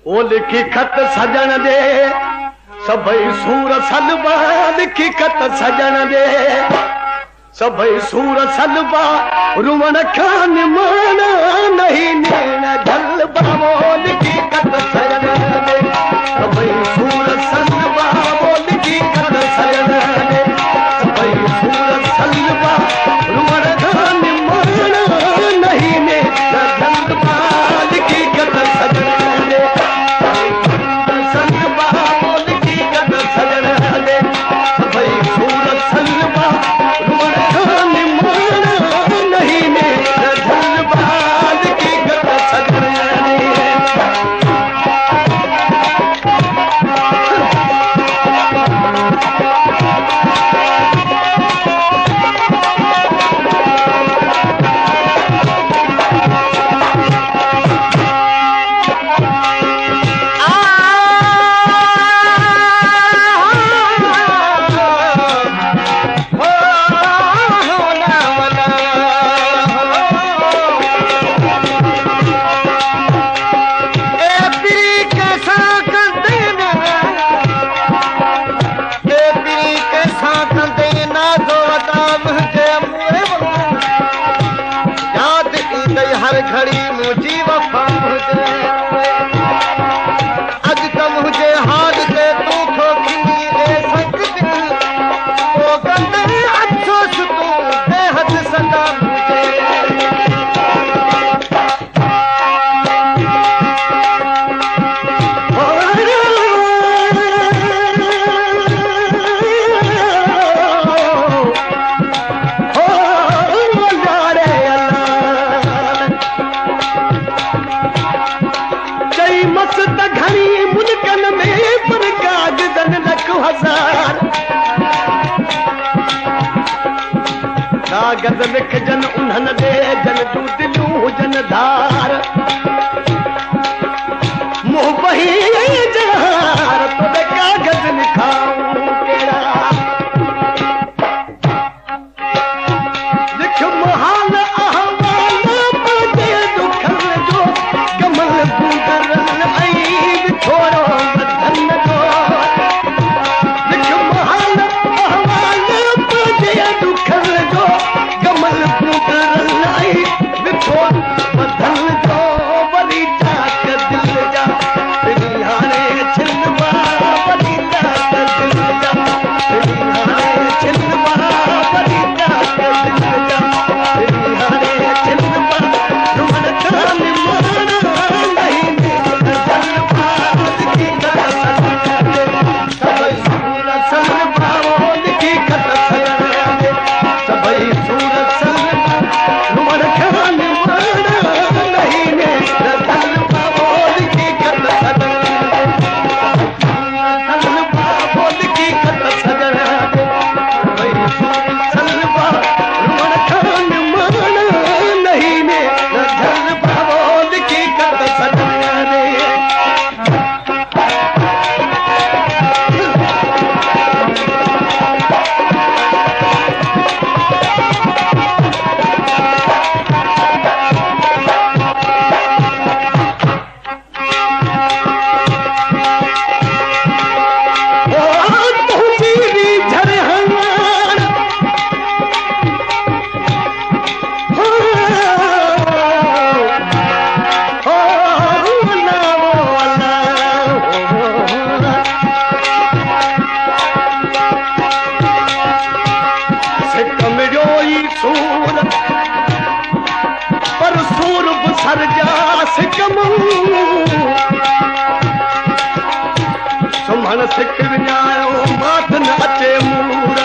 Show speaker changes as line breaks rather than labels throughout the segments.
ओ लिखी खत सजन दे सभई सूर सलबा लिखी खत सजन दे सभई सूर सलबा रुवण खान माना नहीं नेण जलबा वो लिखी खत सजन दे सभई सूर सलबा वो लिखी खत सजन दे सभई सूर सलबा रुवण खान माना नहीं नेण जलबा लिखी खत सजन दे सलबा वो लिखी खत सजन दे सभई सूर सलबा रुवण खान माना नहीं नेण जलबा लिखी खत सजन दे हर घड़ी मुझी वफा हुजे अज तो मुझे हार से तू ठोकी ए सकती ओ कंदे अफसोस तू बेहद सदा मुझे घड़ी मुल्कन में पर कागजन लख हजार कागज लिख जन उन्हन दे जन जू दिलू हुजन धार मुंह बही जहार तो कागज लिखाऊं केड़ा लिख महान अहवाल पदे दुखन जो कमल गुंदरन आई छोड़ो धन दो लिख महान अहवाल पदे दुखन जो कमल गुंदरन आई छोड़ो धन दो बली जाक दिल जा तेरी हाने छिलवा बली जाक दिल जा तेरी हाने छिलवा बली जाक दिल जा तेरी हाने छिलवा रुमन खान माना नहीं नेण जलबा लिखी खत सजन दे सभई सूर सलबा वो लिखी खत सजन दे सभई सूर सलबा रुमन खान माना नहीं नेण जलबा वो लिखी खत सजन दे सलबा वो लिखी खत सजन दे सभई सूर सलबा रुमन खान माना नहीं नेण जलबा वो लिखी खत सजन दे सूर पर सूर बसर जा सिकम सुमन सिक विञायो माथ न अचे मूर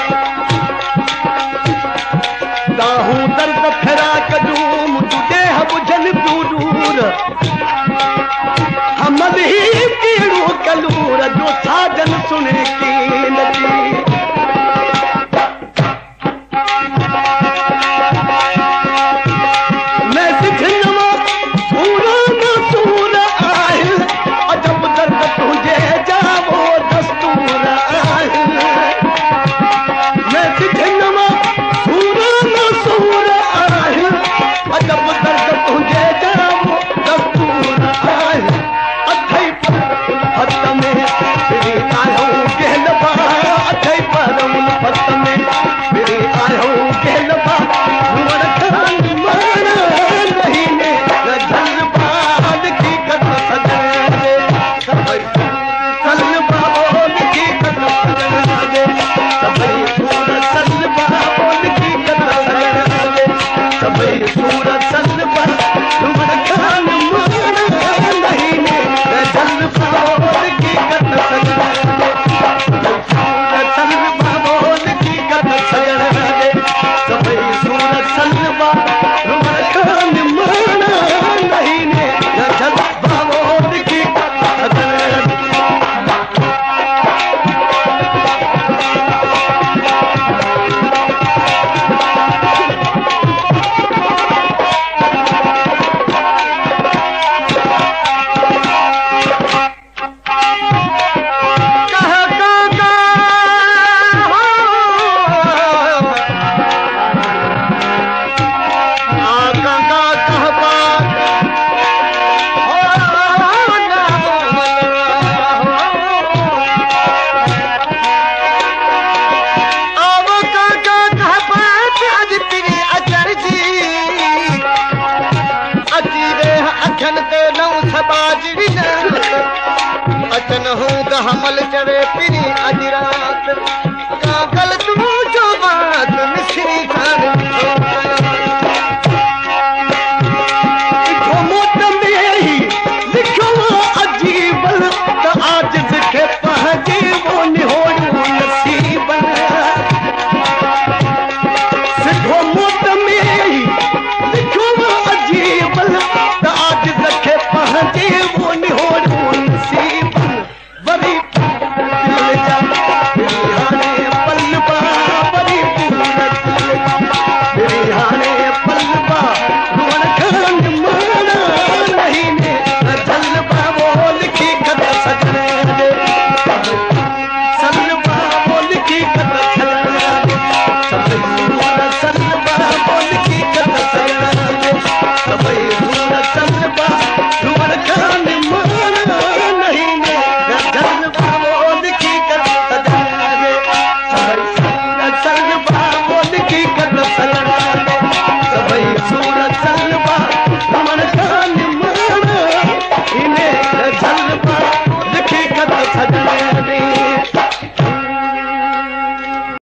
दाहू दर्द फेरा कजूम तुझे बुझन तू दूर हमद ही कीड़ू कलूर जो साजन सुने की नदी अजब दर्द तुझे जाओ दस्तूर आहे अथई
हूं हमल चढ़े पिरी अज रात का गल तू